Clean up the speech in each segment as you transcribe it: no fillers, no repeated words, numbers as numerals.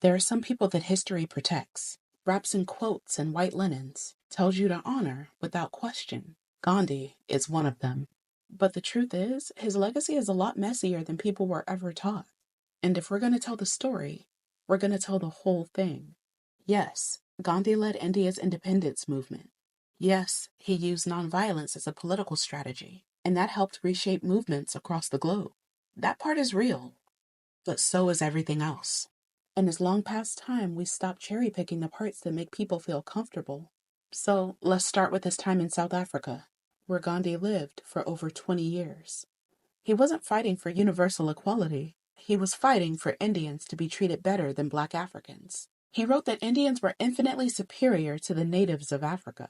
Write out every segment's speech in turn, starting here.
There are some people that history protects, wraps in quotes and white linens, tells you to honor without question. Gandhi is one of them. But the truth is, his legacy is a lot messier than people were ever taught. And if we're going to tell the story, we're going to tell the whole thing. Yes, Gandhi led India's independence movement. Yes, he used nonviolence as a political strategy, and that helped reshape movements across the globe. That part is real, but so is everything else. And it's long past time we stop cherry picking the parts that make people feel comfortable. So let's start with his time in South Africa, where Gandhi lived for over 20 years. He wasn't fighting for universal equality. He was fighting for Indians to be treated better than Black Africans. He wrote that Indians were infinitely superior to the natives of Africa.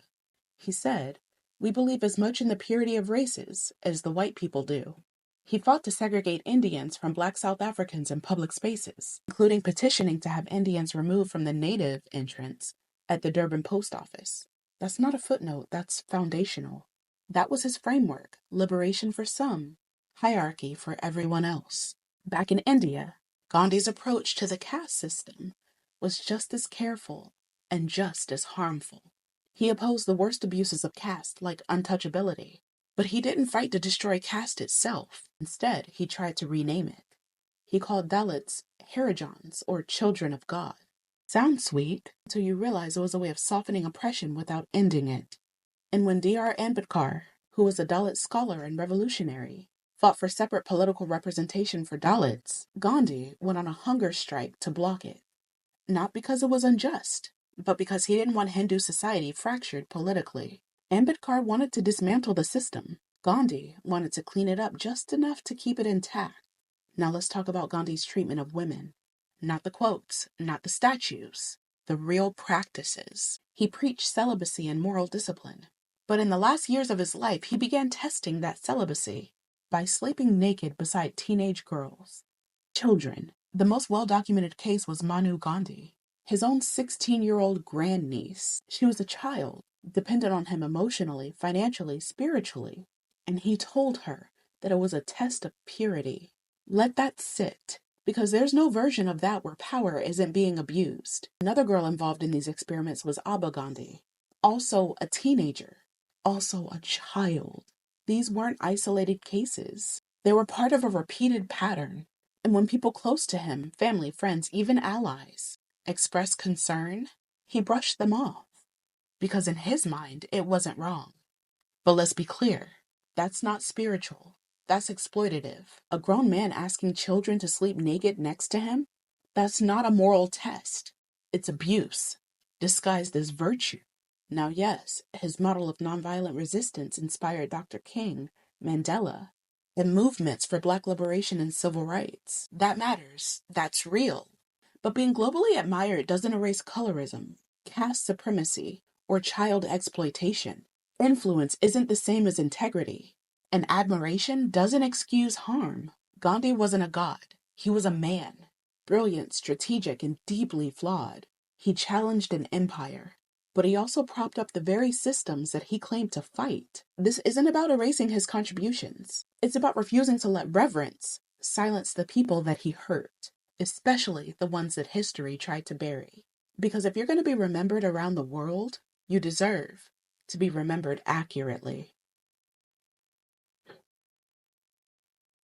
He said, "We believe as much in the purity of races as the white people do." He fought to segregate Indians from Black South Africans in public spaces, including petitioning to have Indians removed from the native entrance at the Durban post office. That's not a footnote, that's foundational. That was his framework: liberation for some, hierarchy for everyone else. Back in India, Gandhi's approach to the caste system was just as careful and just as harmful. He opposed the worst abuses of caste, like untouchability. But he didn't fight to destroy caste itself. Instead, he tried to rename it. He called Dalits Harijans, or children of God. Sounds sweet, until you realize it was a way of softening oppression without ending it. And when D.R. Ambedkar, who was a Dalit scholar and revolutionary, fought for separate political representation for Dalits, Gandhi went on a hunger strike to block it. Not because it was unjust, but because he didn't want Hindu society fractured politically. Ambedkar wanted to dismantle the system. Gandhi wanted to clean it up just enough to keep it intact. Now let's talk about Gandhi's treatment of women. Not the quotes, not the statues, the real practices. He preached celibacy and moral discipline. But in the last years of his life, he began testing that celibacy by sleeping naked beside teenage girls, children. The most well-documented case was Manu Gandhi, his own 16-year-old grandniece. She was a child, dependent on him emotionally, financially, spiritually. And he told her that it was a test of purity. Let that sit, because there's no version of that where power isn't being abused. Another girl involved in these experiments was Abba Gandhi, also a teenager, also a child. These weren't isolated cases. They were part of a repeated pattern. And when people close to him, family, friends, even allies, expressed concern, he brushed them off. Because in his mind, it wasn't wrong. But let's be clear, that's not spiritual. That's exploitative. A grown man asking children to sleep naked next to him? That's not a moral test. It's abuse, disguised as virtue. Now yes, his model of nonviolent resistance inspired Dr. King, Mandela, and movements for Black liberation and civil rights. That matters. That's real. But being globally admired doesn't erase colorism, caste supremacy, or child exploitation. Influence isn't the same as integrity. And admiration doesn't excuse harm. Gandhi wasn't a god. He was a man. Brilliant, strategic, and deeply flawed. He challenged an empire. But he also propped up the very systems that he claimed to fight. This isn't about erasing his contributions. It's about refusing to let reverence silence the people that he hurt, especially the ones that history tried to bury. Because if you're going to be remembered around the world, you deserve to be remembered accurately.